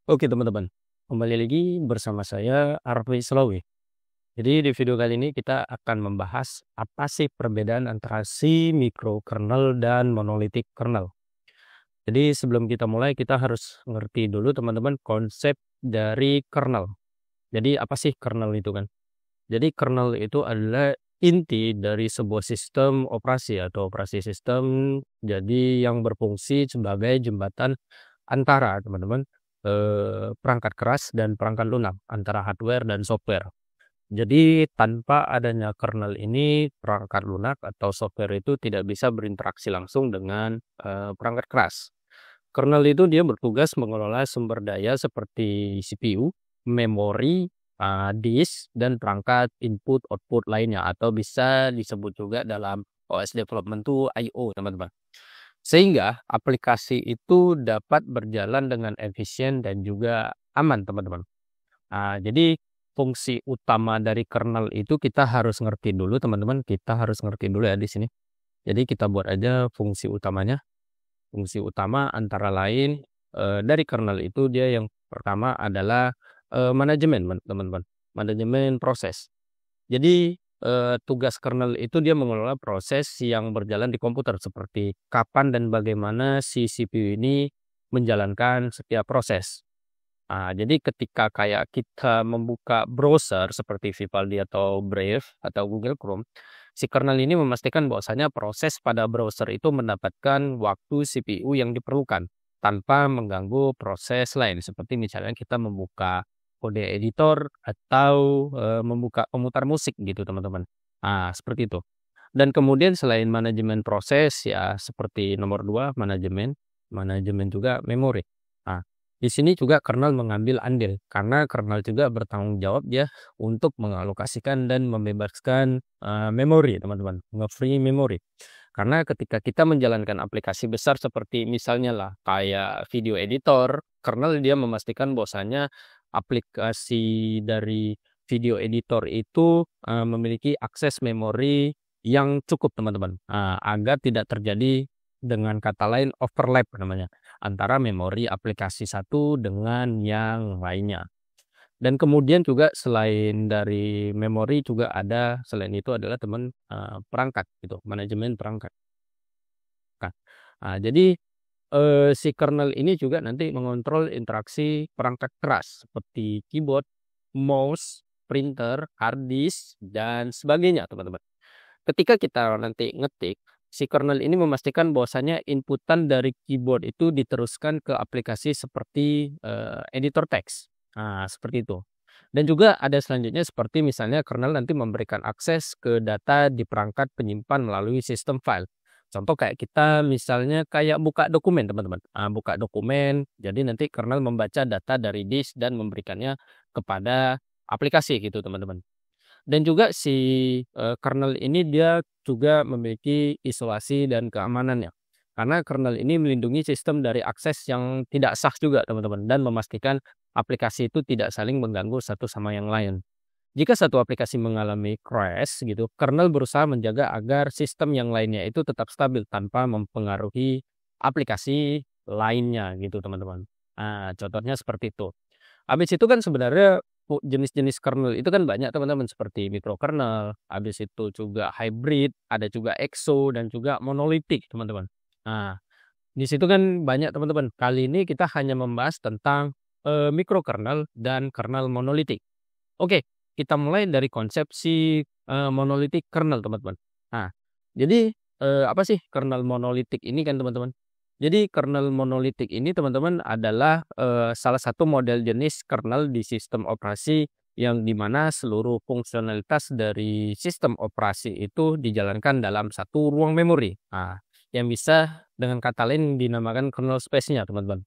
Oke teman-teman, kembali lagi bersama saya Arfi Selawi. Jadi di video kali ini kita akan membahas apa sih perbedaan antara si microkernel dan monolithic kernel. Jadi sebelum kita mulai kita harus ngerti dulu teman-teman konsep dari kernel. Jadi apa sih kernel itu kan? Jadi kernel itu adalah inti dari sebuah sistem operasi atau operasi sistem jadi yang berfungsi sebagai jembatan antara teman-teman perangkat keras dan perangkat lunak antara hardware dan software. Jadi tanpa adanya kernel ini perangkat lunak atau software itu tidak bisa berinteraksi langsung dengan perangkat keras. Kernel itu dia bertugas mengelola sumber daya seperti CPU, memori, disk, dan perangkat input-output lainnya atau bisa disebut juga dalam OS development itu I/O teman-teman. Sehingga aplikasi itu dapat berjalan dengan efisien dan juga aman teman-teman. Jadi fungsi utama dari kernel itu kita harus ngerti dulu teman-teman, kita harus ngerti dulu ya di sini. Jadi kita buat aja fungsi utamanya. Fungsi utama antara lain, dari kernel itu dia yang pertama adalah, manajemen teman-teman, manajemen proses. Jadi, tugas kernel itu dia mengelola proses yang berjalan di komputer seperti kapan dan bagaimana si CPU ini menjalankan setiap proses. Jadi ketika kayak kita membuka browser seperti Vivaldi atau Brave atau Google Chrome, si kernel ini memastikan bahwasanya proses pada browser itu mendapatkan waktu CPU yang diperlukan tanpa mengganggu proses lain seperti misalnya kita membuka kode editor atau, membuka pemutar musik gitu teman-teman. Seperti itu. Dan kemudian selain manajemen proses ya seperti nomor 2 manajemen, manajemen juga memori. Nah, di sini juga kernel mengambil andil karena kernel juga bertanggung jawab dia untuk mengalokasikan dan membebaskan, memori teman-teman, nge-free memori. Karena ketika kita menjalankan aplikasi besar seperti misalnya lah kayak video editor, kernel dia memastikan bahwasanya aplikasi dari video editor itu, memiliki akses memori yang cukup teman-teman, agar tidak terjadi dengan kata lain overlap namanya, antara memori aplikasi satu dengan yang lainnya. Dan kemudian juga selain dari memori juga ada selain itu adalah perangkat gitu, manajemen perangkat. Nah, jadi, si kernel ini juga nanti mengontrol interaksi perangkat keras seperti keyboard, mouse, printer, hard disk, dan sebagainya teman-teman. Ketika kita nanti ngetik, si kernel ini memastikan bahwasannya inputan dari keyboard itu diteruskan ke aplikasi seperti, editor teks. Seperti itu. Dan juga ada selanjutnya seperti misalnya kernel nanti memberikan akses ke data di perangkat penyimpan melalui sistem file. Contoh kayak kita misalnya kayak buka dokumen teman-teman. Buka dokumen, jadi nanti kernel membaca data dari disk dan memberikannya kepada aplikasi gitu teman-teman. Dan juga si, kernel ini dia juga memiliki isolasi dan keamanannya. Karena kernel ini melindungi sistem dari akses yang tidak sah juga teman-teman, dan memastikan aplikasi itu tidak saling mengganggu satu sama yang lain. Jika satu aplikasi mengalami crash gitu, kernel berusaha menjaga agar sistem yang lainnya itu tetap stabil tanpa mempengaruhi aplikasi lainnya gitu teman-teman. Contohnya seperti itu. Habis itu kan sebenarnya jenis-jenis kernel itu kan banyak teman-teman seperti microkernel, habis itu juga hybrid, ada juga exo dan juga monolitik teman-teman. Nah, di situ kan banyak teman-teman. Kali ini kita hanya membahas tentang, microkernel dan kernel monolitik. Oke, kita mulai dari konsep si, monolitik kernel teman-teman. Nah, jadi, apa sih kernel monolitik ini kan teman-teman? Jadi kernel monolitik ini teman-teman adalah, salah satu model jenis kernel di sistem operasi yang di mana seluruh fungsionalitas dari sistem operasi itu dijalankan dalam satu ruang memori. Yang bisa dengan kata lain dinamakan kernel space-nya teman-teman.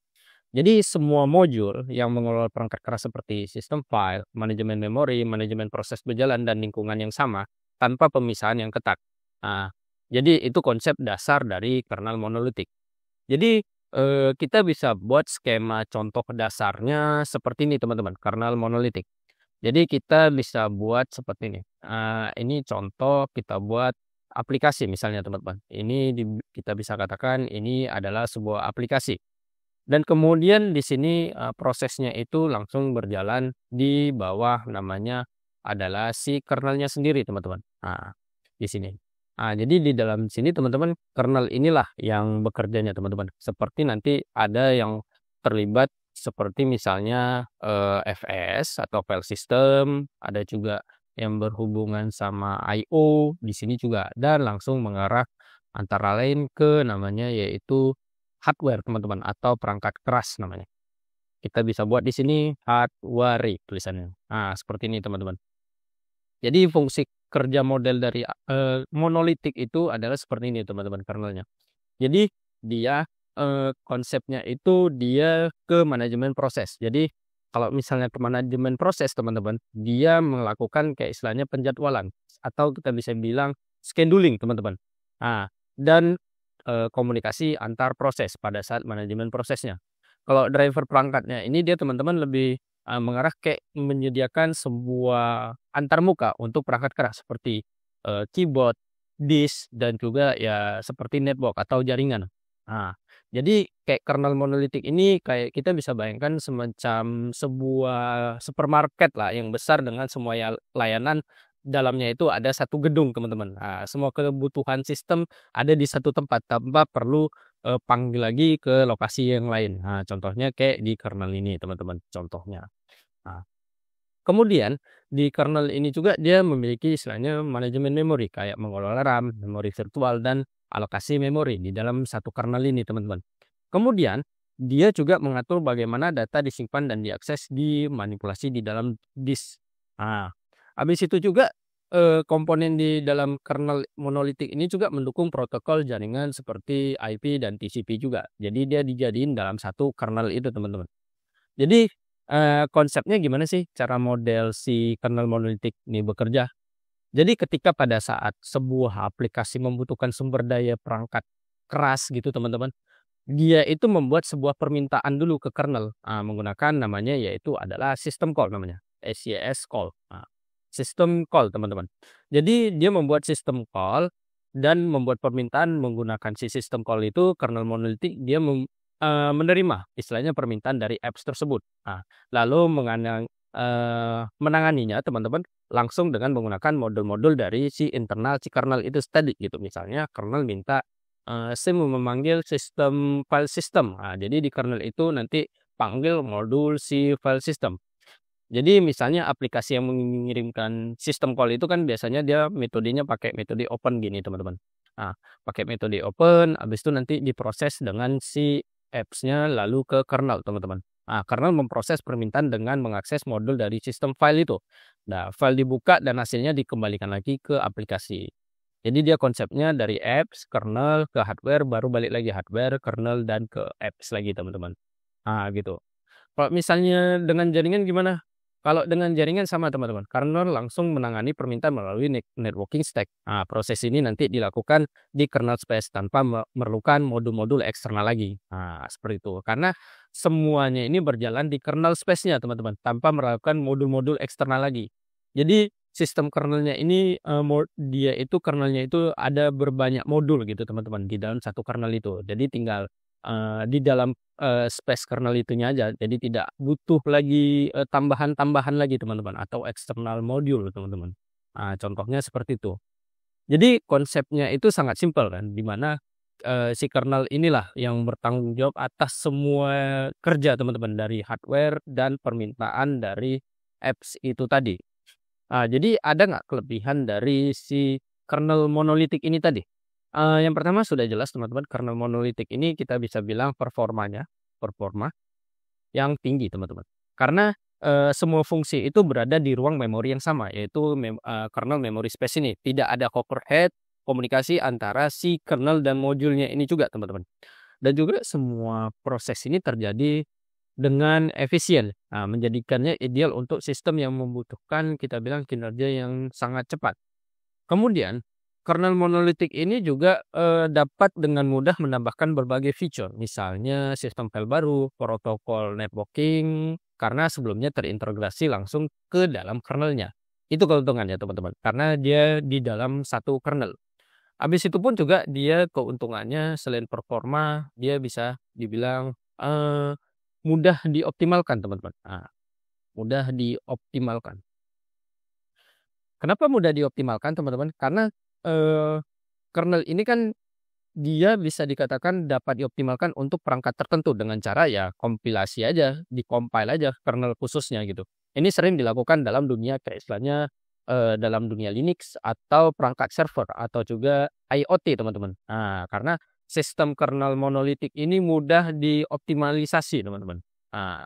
Jadi semua modul yang mengelola perangkat keras seperti sistem file, manajemen memori, manajemen proses berjalan, dan lingkungan yang sama tanpa pemisahan yang ketat. Nah, jadi itu konsep dasar dari kernel monolitik. Jadi, kita bisa buat skema contoh dasarnya seperti ini teman-teman, kernel monolitik. Jadi kita bisa buat seperti ini contoh kita buat aplikasi misalnya teman-teman. Ini kita bisa katakan ini adalah sebuah aplikasi. Dan kemudian di sini, prosesnya itu langsung berjalan di bawah namanya adalah si kernelnya sendiri teman-teman. Nah, di sini. Jadi di dalam sini teman-teman, kernel inilah yang bekerjanya teman-teman. Seperti nanti ada yang terlibat seperti misalnya, FS atau file system, ada juga yang berhubungan sama I/O, di sini juga dan langsung mengarah antara lain ke namanya yaitu hardware teman-teman atau perangkat keras namanya. Kita bisa buat di sini hardware tulisannya. Nah, seperti ini teman-teman. Jadi fungsi kerja model dari, monolitik itu adalah seperti ini teman-teman kernelnya. Jadi dia, konsepnya itu dia ke manajemen proses. Jadi kalau misalnya ke manajemen proses teman-teman, dia melakukan kayak istilahnya penjadwalan atau kita bisa bilang scheduling teman-teman. Nah, dan, komunikasi antar proses pada saat manajemen prosesnya. Kalau driver perangkatnya ini dia teman-teman lebih, mengarah kayak menyediakan sebuah antarmuka untuk perangkat keras seperti, keyboard, disk, dan juga ya seperti network atau jaringan. Nah, jadi kayak kernel monolitik ini kayak kita bisa bayangkan semacam sebuah supermarket lah yang besar dengan semua layanan dalamnya itu ada satu gedung teman-teman. Nah, semua kebutuhan sistem ada di satu tempat tanpa perlu, panggil lagi ke lokasi yang lain. Nah, contohnya kayak di kernel ini teman-teman, contohnya. Nah, kemudian di kernel ini juga dia memiliki istilahnya manajemen memori kayak mengelola RAM, memori virtual dan alokasi memori di dalam satu kernel ini teman-teman. Kemudian dia juga mengatur bagaimana data disimpan dan diakses, dimanipulasi di dalam disk. Nah, habis itu juga komponen di dalam kernel monolitik ini juga mendukung protokol jaringan seperti IP dan TCP juga. Jadi dia dijadiin dalam satu kernel itu teman-teman. Jadi, konsepnya gimana sih cara model si kernel monolitik ini bekerja? Jadi ketika pada saat sebuah aplikasi membutuhkan sumber daya perangkat keras gitu teman-teman, dia itu membuat sebuah permintaan dulu ke kernel, menggunakan namanya yaitu adalah system call namanya, SYS call. System call teman-teman. Jadi dia membuat system call dan membuat permintaan menggunakan si system call itu kernel monolitik dia menerima istilahnya permintaan dari apps tersebut. Lalu menanganinya teman-teman langsung dengan menggunakan modul-modul dari si internal si kernel itu tadi gitu. Misalnya kernel minta, saya mau memanggil sistem file system. Jadi di kernel itu nanti panggil modul si file system. Jadi misalnya aplikasi yang mengirimkan sistem call itu kan biasanya dia metodenya pakai metode open gini teman-teman. Nah, pakai metode open, habis itu nanti diproses dengan si apps-nya lalu ke kernel teman-teman. Nah, kernel memproses permintaan dengan mengakses modul dari sistem file itu. Nah, file dibuka dan hasilnya dikembalikan lagi ke aplikasi. Jadi dia konsepnya dari apps, kernel, ke hardware, baru balik lagi hardware, kernel, dan ke apps lagi teman-teman. Gitu. Kalau misalnya dengan jaringan gimana? Kalau dengan jaringan sama teman-teman, kernel langsung menangani permintaan melalui networking stack. Proses ini nanti dilakukan di kernel space tanpa memerlukan modul-modul eksternal lagi. Seperti itu. Karena semuanya ini berjalan di kernel space-nya teman-teman, tanpa melakukan modul-modul eksternal lagi. Jadi sistem kernelnya ini, dia itu kernelnya itu ada berbanyak modul gitu teman-teman di dalam satu kernel itu. Jadi tinggal, di dalam space kernel itunya aja, jadi tidak butuh lagi, tambahan-tambahan lagi teman-teman atau eksternal modul teman-teman. Contohnya seperti itu. Jadi konsepnya itu sangat simpel kan, di mana, si kernel inilah yang bertanggung jawab atas semua kerja teman-teman dari hardware dan permintaan dari apps itu tadi. Jadi ada nggak kelebihan dari si kernel monolitik ini tadi? Yang pertama sudah jelas teman-teman, kernel monolitik ini kita bisa bilang performa yang tinggi teman-teman. Karena, semua fungsi itu berada di ruang memori yang sama, yaitu kernel memory space ini. Tidak ada overhead komunikasi antara si kernel dan modulnya ini juga teman-teman. Dan juga semua proses ini terjadi dengan efisien, menjadikannya ideal untuk sistem yang membutuhkan kita bilang kinerja yang sangat cepat. Kemudian, kernel monolitik ini juga, dapat dengan mudah menambahkan berbagai fitur, misalnya sistem file baru, protokol networking, karena sebelumnya terintegrasi langsung ke dalam kernelnya. Itu keuntungannya teman-teman, karena dia di dalam satu kernel. Habis itu pun juga dia keuntungannya selain performa, dia bisa dibilang eee, mudah dioptimalkan, teman-teman. Nah, mudah dioptimalkan. Kenapa mudah dioptimalkan, teman-teman? Karena, eee, kernel ini kan dia bisa dikatakan dapat dioptimalkan untuk perangkat tertentu dengan cara ya kompilasi aja, di-compile aja kernel khususnya gitu. Ini sering dilakukan dalam dunia kayak istilahnya, dalam dunia Linux atau perangkat server atau juga IoT, teman-teman. Nah, karena sistem kernel monolitik ini mudah dioptimalisasi, teman-teman. Nah,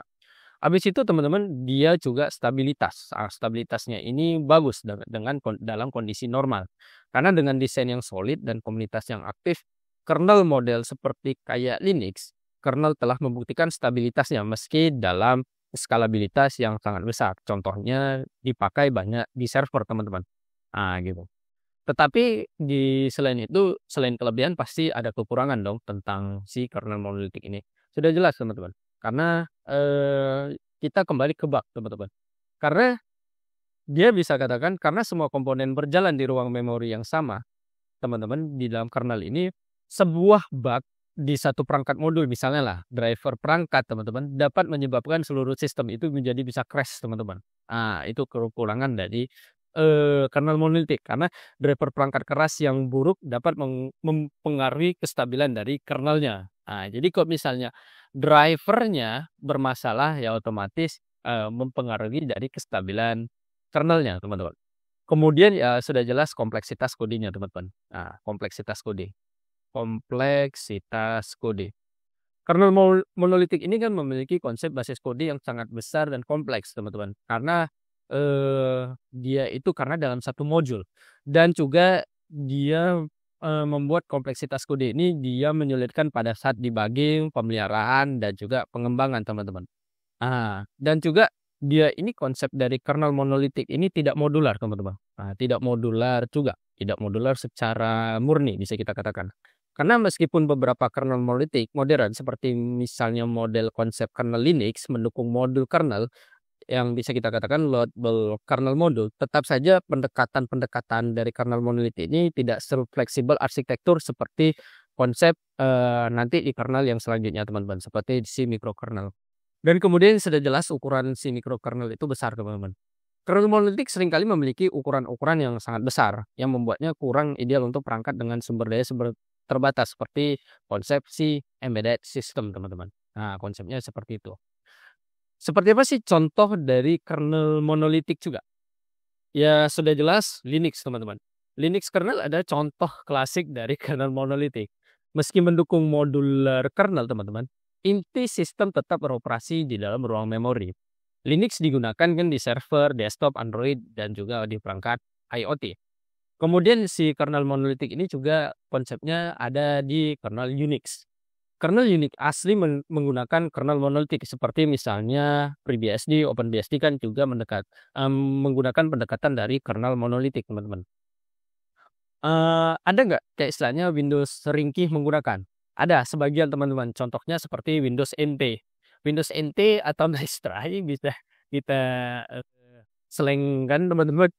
habis itu teman-teman dia juga stabilitas. Stabilitasnya ini bagus dengan dalam kondisi normal. Karena dengan desain yang solid dan komunitas yang aktif, kernel model seperti kayak Linux, kernel telah membuktikan stabilitasnya meski dalam skalabilitas yang sangat besar. Contohnya dipakai banyak di server, teman-teman. Gitu. Tetapi selain itu, selain kelebihan pasti ada kekurangan dong tentang si kernel monolitik ini. Sudah jelas, teman-teman. Karena, kita kembali ke bug, teman-teman. Karena dia bisa katakan karena semua komponen berjalan di ruang memori yang sama, teman-teman, di dalam kernel ini, sebuah bug di satu perangkat modul, misalnya lah, driver perangkat, teman-teman, dapat menyebabkan seluruh sistem itu menjadi bisa crash, teman-teman. Itu kekurangan dari, kernel monolitik. Karena driver perangkat keras yang buruk dapat mempengaruhi kestabilan dari kernelnya. Jadi kalau misalnya drivernya bermasalah, ya otomatis, mempengaruhi dari kestabilan kernelnya, teman-teman. Kemudian ya sudah jelas kompleksitas kodenya, teman-teman. Kompleksitas kode. Kompleksitas kode. Kernel monolitik ini kan memiliki konsep basis kode yang sangat besar dan kompleks, teman-teman. Karena, dia itu karena dalam satu modul dan juga dia, membuat kompleksitas kode ini dia menyulitkan pada saat debugging, pemeliharaan, dan juga pengembangan, teman-teman. Dan juga dia ini konsep dari kernel monolitik ini tidak modular, teman-teman. Tidak modular juga, tidak modular secara murni bisa kita katakan. Karena meskipun beberapa kernel monolitik modern seperti misalnya model konsep kernel Linux mendukung modul kernel yang bisa kita katakan loadable kernel modul, tetap saja pendekatan-pendekatan dari kernel monolitik ini tidak se-fleksibel arsitektur seperti konsep, nanti di kernel yang selanjutnya, teman-teman, seperti si microkernel. Dan kemudian sudah jelas ukuran si microkernel itu besar, teman-teman. Kernel monolitik seringkali memiliki ukuran-ukuran yang sangat besar, yang membuatnya kurang ideal untuk perangkat dengan sumber daya terbatas seperti konsepsi embedded system, teman-teman. Konsepnya seperti itu. Seperti apa sih contoh dari kernel monolitik juga? Ya sudah jelas Linux, teman-teman. Linux kernel ada contoh klasik dari kernel monolitik. Meski mendukung modular kernel, teman-teman, inti sistem tetap beroperasi di dalam ruang memori. Linux digunakan kan di server, desktop, Android, dan juga di perangkat IoT. Kemudian si kernel monolitik ini juga konsepnya ada di kernel Unix. Kernel Unix asli menggunakan kernel monolitik seperti misalnya FreeBSD, OpenBSD kan juga menggunakan pendekatan dari kernel monolitik, teman-teman. Ada nggak kayak istilahnya Windows ringkih menggunakan? Ada sebagian, teman-teman, contohnya seperti Windows NT. Windows NT atau Nice Try bisa kita, selengkan, teman-teman.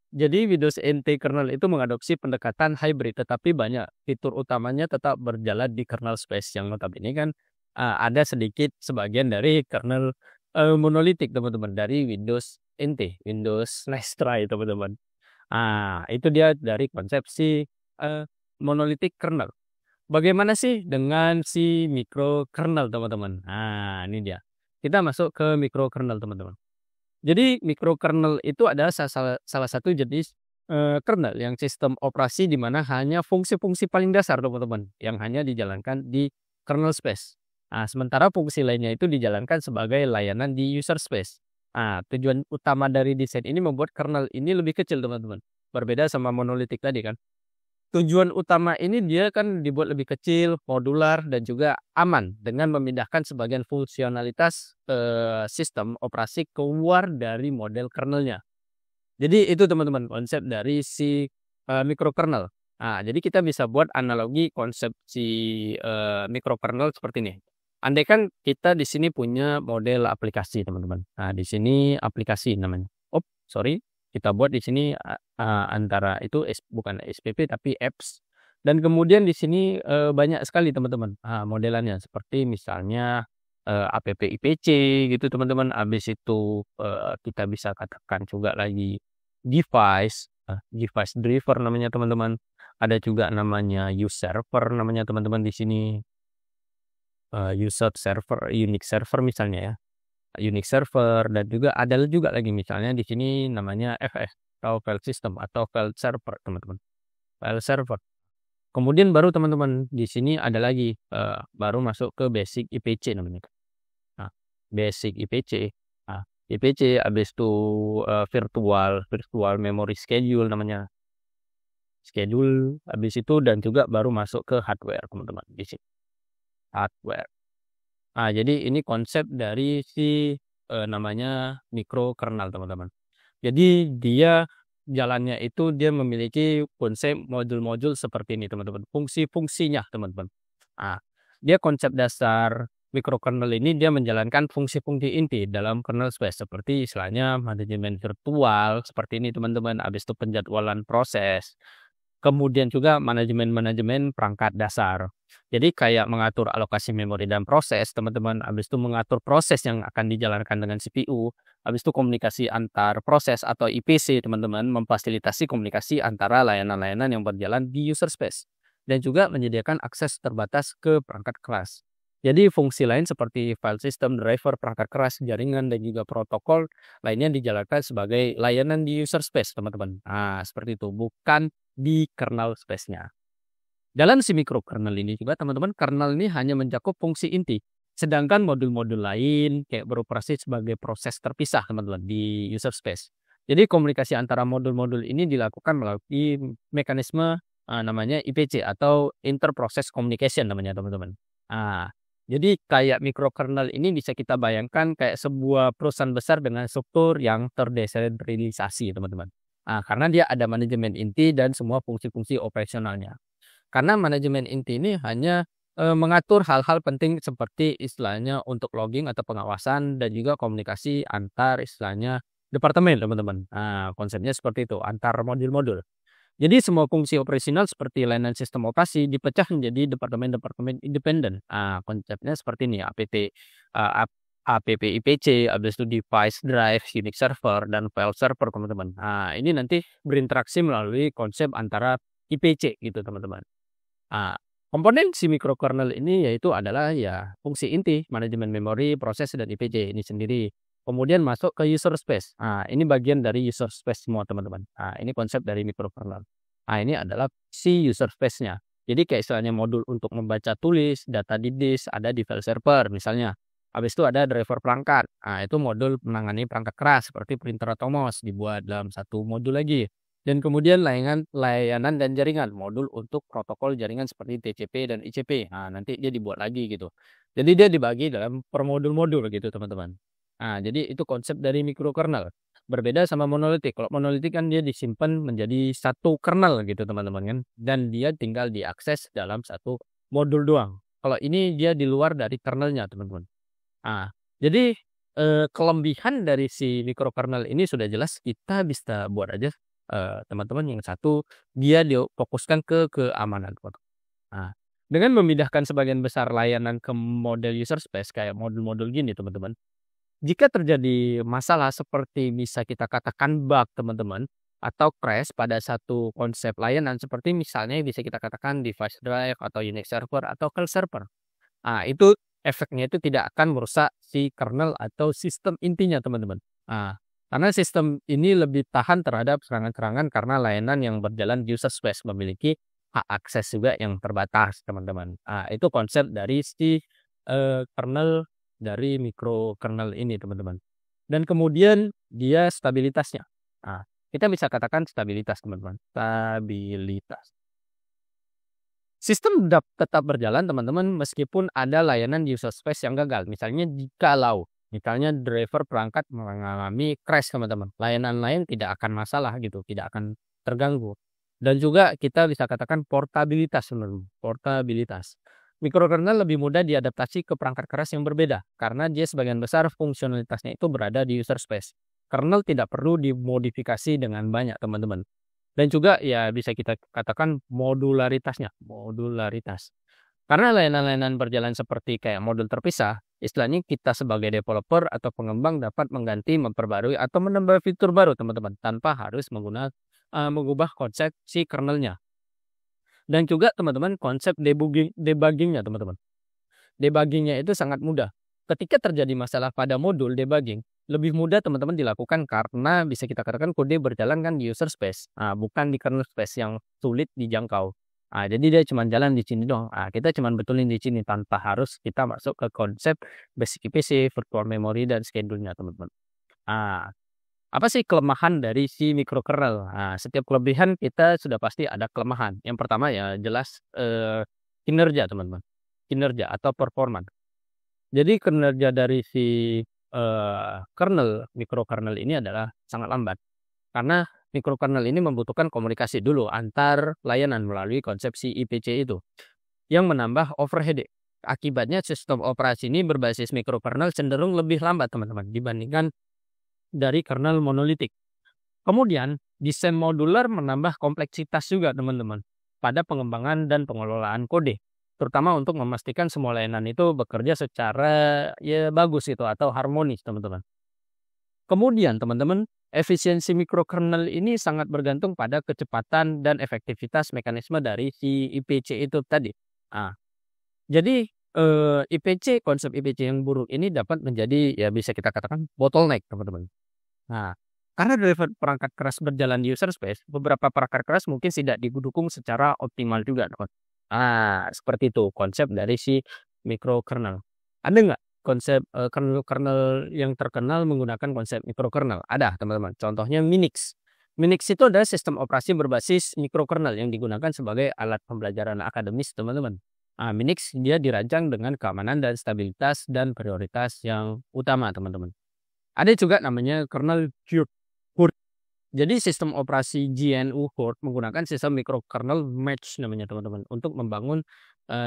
Jadi Windows NT kernel itu mengadopsi pendekatan hybrid, tetapi banyak fitur utamanya tetap berjalan di kernel space yang notabene kan, ada sedikit sebagian dari kernel, monolitik, teman-teman, dari Windows NT, Windows Nice Try, teman-teman. Itu dia dari konsepsi, monolitik kernel. Bagaimana sih dengan si microkernel, teman-teman? Ini dia. Kita masuk ke microkernel, teman-teman. Jadi microkernel itu adalah salah satu jenis, kernel yang sistem operasi di mana hanya fungsi-fungsi paling dasar, teman-teman, yang hanya dijalankan di kernel space. Sementara fungsi lainnya itu dijalankan sebagai layanan di user space. Tujuan utama dari desain ini membuat kernel ini lebih kecil, teman-teman. Berbeda sama monolitik tadi kan. Tujuan utama ini dia kan dibuat lebih kecil, modular, dan juga aman dengan memindahkan sebagian fungsionalitas, sistem operasi keluar dari model kernelnya. Jadi itu, teman-teman, konsep dari si, microkernel. Jadi kita bisa buat analogi konsep si, microkernel seperti ini. Andaikan kita di sini punya model aplikasi, teman-teman. Di sini aplikasi namanya. Sorry. Kita buat di sini, antara itu bukan SPP tapi apps. Dan kemudian di sini, banyak sekali, teman-teman, modelannya seperti misalnya app IPC gitu teman-teman. Habis itu, kita bisa katakan juga lagi device, device driver namanya teman-teman. Ada juga namanya use server namanya teman-teman di sini. Use server, Unix server misalnya ya. Unix server dan juga ada juga lagi misalnya di sini namanya FS atau file system atau file server teman-teman. File server. Kemudian baru teman-teman di sini ada lagi, baru masuk ke basic IPC namanya. Nah, basic IPC. Nah, IPC habis itu, virtual memory schedule namanya. Schedule habis itu dan juga baru masuk ke hardware teman-teman di sini. Hardware. Nah, jadi ini konsep dari si, namanya mikrokernel teman-teman. Jadi dia jalannya itu dia memiliki konsep modul-modul seperti ini teman-teman, fungsi-fungsinya teman-teman. Nah, dia konsep dasar mikrokernel ini dia menjalankan fungsi-fungsi inti dalam kernel space seperti istilahnya manajemen virtual seperti ini teman-teman, habis itu penjadwalan proses, kemudian juga manajemen perangkat dasar. Jadi kayak mengatur alokasi memori dan proses teman-teman, habis itu mengatur proses yang akan dijalankan dengan CPU, habis itu komunikasi antar proses atau IPC teman-teman, memfasilitasi komunikasi antara layanan-layanan yang berjalan di user space, dan juga menyediakan akses terbatas ke perangkat keras. Jadi fungsi lain seperti file system, driver, perangkat keras, jaringan, dan juga protokol lainnya dijalankan sebagai layanan di user space teman-teman. Nah, seperti itu, bukan di kernel space-nya. Dalam si mikrokernel ini juga teman-teman, kernel ini hanya mencakup fungsi inti. Sedangkan modul-modul lain kayak beroperasi sebagai proses terpisah teman-teman di user space. Jadi komunikasi antara modul-modul ini dilakukan melalui mekanisme, namanya IPC atau Inter-Process Communication namanya teman-teman. Nah, jadi kayak mikrokernel ini bisa kita bayangkan kayak sebuah perusahaan besar dengan struktur yang terdesentralisasi teman-teman. Karena dia ada manajemen inti dan semua fungsi-fungsi operasionalnya. Karena manajemen inti ini hanya, mengatur hal-hal penting seperti istilahnya untuk logging atau pengawasan dan juga komunikasi antar istilahnya departemen teman-teman. Nah, konsepnya seperti itu, antar modul-modul. Jadi semua fungsi operasional seperti layanan sistem operasi dipecah menjadi departemen-departemen independen. Konsepnya seperti ini, app IPC, habis itu device drive, Unix server, dan file server teman-teman. Ini nanti berinteraksi melalui konsep antara IPC gitu teman-teman. Komponen si mikrokernel ini yaitu adalah ya fungsi inti, manajemen memori, proses, dan IPC ini sendiri. Kemudian masuk ke user space. Ini bagian dari user space semua teman-teman. Ini konsep dari mikrokernel. Ini adalah si user space-nya. Jadi kayak istilahnya modul untuk membaca tulis, data di disk, ada di file server misalnya. Habis itu ada driver perangkat. Itu modul menangani perangkat keras seperti printer atau mouse dibuat dalam satu modul lagi. Dan kemudian layanan dan jaringan, modul untuk protokol jaringan seperti TCP dan ICP. Nanti dia dibuat lagi gitu. Jadi dia dibagi dalam per modul-modul gitu teman-teman. Jadi itu konsep dari mikrokernel. Berbeda sama monolitik. Kalau monolitik kan dia disimpan menjadi satu kernel gitu teman-teman kan. Dan dia tinggal diakses dalam satu modul doang. Kalau ini dia di luar dari kernelnya teman-teman. Jadi kelebihan dari si mikrokernel ini sudah jelas kita bisa buat aja, teman-teman. Yang satu dia difokuskan ke keamanan. Dengan memindahkan sebagian besar layanan ke model user space kayak modul-modul gini teman-teman. Jika terjadi masalah seperti bisa kita katakan bug teman-teman, atau crash pada satu konsep layanan seperti misalnya bisa kita katakan device drive atau Unix server atau file server. Itu efeknya itu tidak akan merusak si kernel atau sistem intinya teman-teman. Karena sistem ini lebih tahan terhadap serangan-serangan karena layanan yang berjalan di user space memiliki hak akses juga yang terbatas teman-teman. Itu konsep dari si kernel dari mikrokernel ini teman-teman. Dan kemudian dia stabilitasnya. Kita bisa katakan stabilitas teman-teman. Stabilitas. Sistem tetap berjalan teman-teman meskipun ada layanan di user space yang gagal. Misalnya misalnya driver perangkat mengalami crash teman-teman. Layanan lain tidak akan masalah gitu, tidak akan terganggu. Dan juga kita bisa katakan portabilitas teman-teman. Portabilitas. Mikrokernel lebih mudah diadaptasi ke perangkat keras yang berbeda karena dia sebagian besar fungsionalitasnya itu berada di user space. Kernel tidak perlu dimodifikasi dengan banyak teman-teman. Dan juga ya bisa kita katakan modularitasnya, modularitas. Karena layanan-layanan berjalan seperti kayak modul terpisah, Istilahnya kita sebagai developer atau pengembang dapat mengganti, memperbarui, atau menambah fitur baru teman-teman, tanpa harus mengubah konsep si kernelnya. Dan juga teman-teman konsep debuggingnya teman-teman. Debuggingnya itu sangat mudah. Ketika terjadi masalah pada modul debugging, lebih mudah teman-teman dilakukan karena bisa kita katakan kode berjalan kan di user space, bukan di kernel space yang sulit dijangkau. Jadi dia cuma jalan di sini doang. Kita cuma betulin di sini tanpa harus kita masuk ke konsep basic IPC, virtual memory, dan schedule-nya teman-teman. Apa sih kelemahan dari si microkernel? Setiap kelebihan kita sudah pasti ada kelemahan. Yang pertama ya jelas kinerja teman-teman, kinerja atau performa. Jadi kinerja dari si mikrokernel ini adalah sangat lambat. Karena mikrokernel ini membutuhkan komunikasi dulu antar layanan melalui konsepsi IPC itu, yang menambah overhead. Akibatnya sistem operasi ini berbasis mikrokernel cenderung lebih lambat teman-teman dibandingkan dari kernel monolitik. Kemudian desain modular menambah kompleksitas juga teman-teman pada pengembangan dan pengelolaan kode, terutama untuk memastikan semua layanan itu bekerja secara ya bagus itu atau harmonis teman-teman. Kemudian teman-teman, efisiensi mikrokernel ini sangat bergantung pada kecepatan dan efektivitas mekanisme dari si IPC itu tadi. Jadi konsep IPC yang buruk ini dapat menjadi ya bisa kita katakan bottleneck teman-teman. Karena driver perangkat keras berjalan di user space, beberapa perangkat keras mungkin tidak didukung secara optimal juga teman. Seperti itu konsep dari si mikrokernel. Ada nggak konsep kernel-kernel yang terkenal menggunakan konsep mikrokernel? Ada teman-teman. Contohnya Minix. Minix itu adalah sistem operasi berbasis mikrokernel yang digunakan sebagai alat pembelajaran akademis teman-teman. Minix dia dirancang dengan keamanan dan stabilitas dan prioritas yang utama teman-teman. Ada juga namanya kernel Hurt. Jadi sistem operasi GNU Hurt menggunakan sistem mikrokernel mesh namanya teman-teman untuk membangun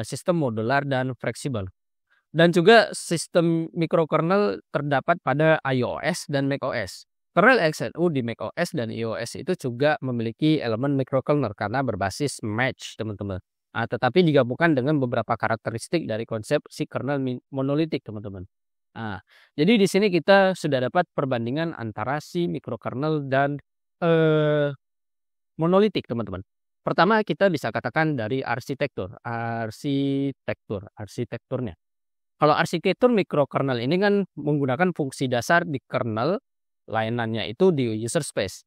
sistem modular dan fleksibel. Dan juga sistem mikrokernel terdapat pada iOS dan macOS. Kernel XNU di macOS dan iOS itu juga memiliki elemen mikrokernel karena berbasis mesh teman-teman. Tetapi digabungkan dengan beberapa karakteristik dari konsep si kernel monolitik teman-teman. Jadi di sini kita sudah dapat perbandingan antara si mikrokernel dan monolitik teman-teman. Pertama kita bisa katakan dari arsitekturnya. Kalau arsitektur mikrokernel ini kan menggunakan fungsi dasar di kernel, layanannya itu di user space.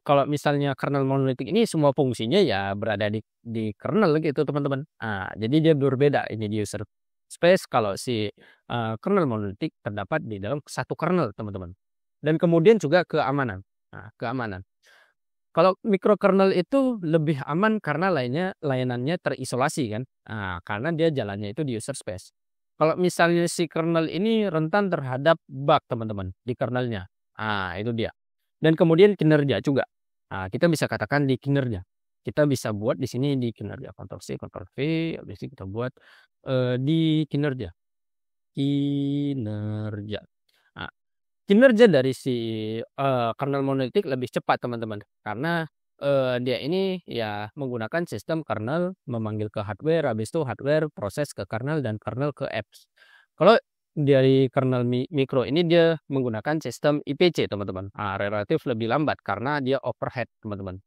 Kalau misalnya kernel monolitik ini semua fungsinya ya berada di kernel gitu teman-teman. Jadi dia berbeda ini di user space. Kalau si kernel monolitik terdapat di dalam satu kernel teman-teman. Dan kemudian juga keamanan. Keamanan. Kalau mikrokernel itu lebih aman karena layanannya terisolasi kan. Karena dia jalannya itu di user space. Kalau misalnya si kernel ini rentan terhadap bug teman-teman di kernelnya. Itu dia. Dan kemudian kinerja juga. Kita bisa katakan di kinerja. Kita bisa buat di sini di kinerja. Ctrl C, Ctrl V. Habis itu kita buat di kinerja. Kinerja dari si kernel monolitik lebih cepat teman-teman. Karena dia ini ya menggunakan sistem kernel memanggil ke hardware, habis itu hardware proses ke kernel dan kernel ke apps. Kalau dari kernel mikro ini dia menggunakan sistem IPC teman-teman. Relatif lebih lambat karena dia overhead teman-teman.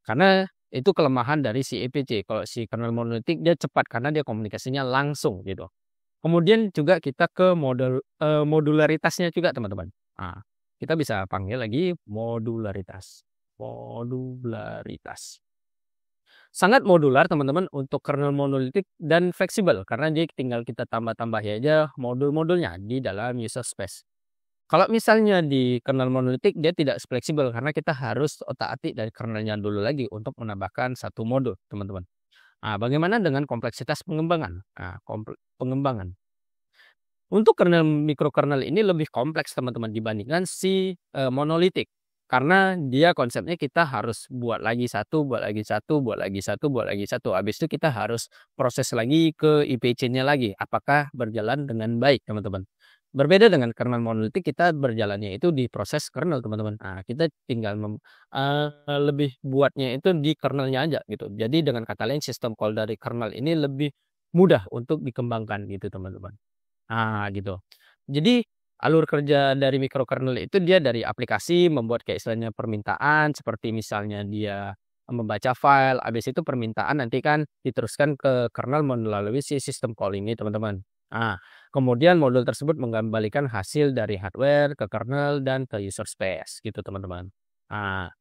Karena itu kelemahan dari si IPC. Kalau si kernel monolitik dia cepat karena dia komunikasinya langsung gitu. Kemudian juga kita ke modularitasnya juga teman-teman. Kita bisa panggil lagi modularitas. Sangat modular teman-teman untuk kernel monolitik dan fleksibel karena dia tinggal kita tambah-tambah aja modul-modulnya di dalam user space. Kalau misalnya di kernel monolitik dia tidak fleksibel karena kita harus otak-atik dari kernelnya dulu lagi untuk menambahkan satu modul teman-teman. Bagaimana dengan kompleksitas pengembangan? Pengembangan. Untuk kernel mikrokernel ini lebih kompleks teman-teman dibandingkan si monolitik. Karena dia konsepnya kita harus buat lagi satu, buat lagi satu, buat lagi satu, buat lagi satu. Habis itu kita harus proses lagi ke IPC-nya lagi. Apakah berjalan dengan baik teman-teman. Berbeda dengan kernel monolitik kita berjalannya itu di proses kernel teman-teman. Kita tinggal lebih buatnya itu di kernelnya aja gitu. Jadi dengan kata lain sistem call dari kernel ini lebih mudah untuk dikembangkan gitu teman-teman. Nah gitu. Jadi alur kerja dari mikrokernel itu dia dari aplikasi membuat kayak istilahnya permintaan seperti misalnya dia membaca file, habis itu permintaan nanti kan diteruskan ke kernel melalui si sistem call ini teman-teman. Nah, kemudian modul tersebut mengembalikan hasil dari hardware ke kernel dan ke user space gitu teman-teman. Nah,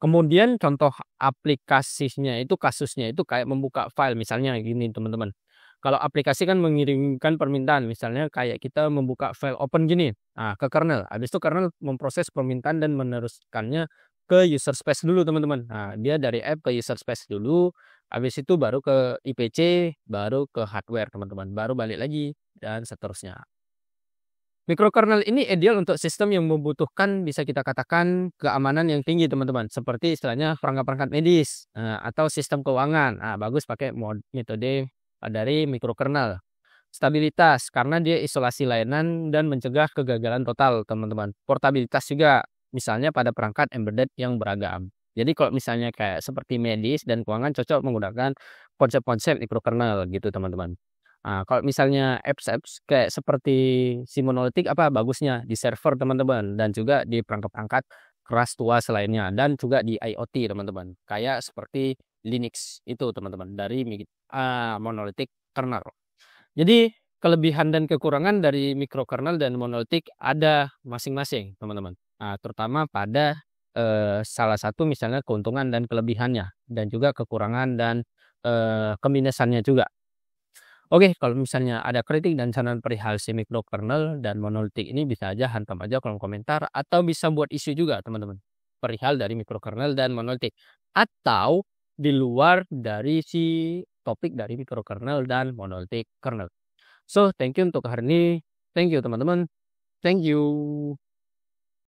kemudian contoh aplikasinya itu kasusnya itu kayak membuka file misalnya gini teman-teman. Kalau aplikasi kan mengirimkan permintaan misalnya kayak kita membuka file open gini, nah ke kernel, habis itu kernel memproses permintaan dan meneruskannya ke user space dulu teman-teman. Nah dia dari app ke user space dulu, habis itu baru ke IPC, baru ke hardware teman-teman, baru balik lagi dan seterusnya. Mikrokernel ini ideal untuk sistem yang membutuhkan bisa kita katakan keamanan yang tinggi teman-teman. Seperti istilahnya perangkat-perangkat medis atau sistem keuangan. Nah, bagus pakai metode dari mikrokernel. Stabilitas karena dia isolasi layanan dan mencegah kegagalan total teman-teman. Portabilitas juga misalnya pada perangkat embedded yang beragam. Jadi kalau misalnya kayak seperti medis dan keuangan cocok menggunakan konsep-konsep mikrokernel gitu teman-teman. Nah, kalau misalnya apps-apps kayak seperti si monolitik apa bagusnya di server teman-teman dan juga di perangkat-perangkat keras tua selainnya dan juga di IoT teman-teman. Kayak seperti Linux itu teman-teman dari monolitik kernel. Jadi kelebihan dan kekurangan dari mikrokernel dan monolitik ada masing-masing teman-teman. Nah, terutama pada salah satu misalnya keuntungan dan kelebihannya dan juga kekurangan dan keminusannya juga. Oke, kalau misalnya ada kritik dan saran perihal si mikrokernel dan monolitik ini bisa aja hantam aja kolom komentar atau bisa buat isu juga teman-teman. Perihal dari mikrokernel dan monolitik. Atau di luar dari si topik dari mikrokernel dan monolitik kernel. So, thank you untuk hari ini. Thank you teman-teman. Thank you.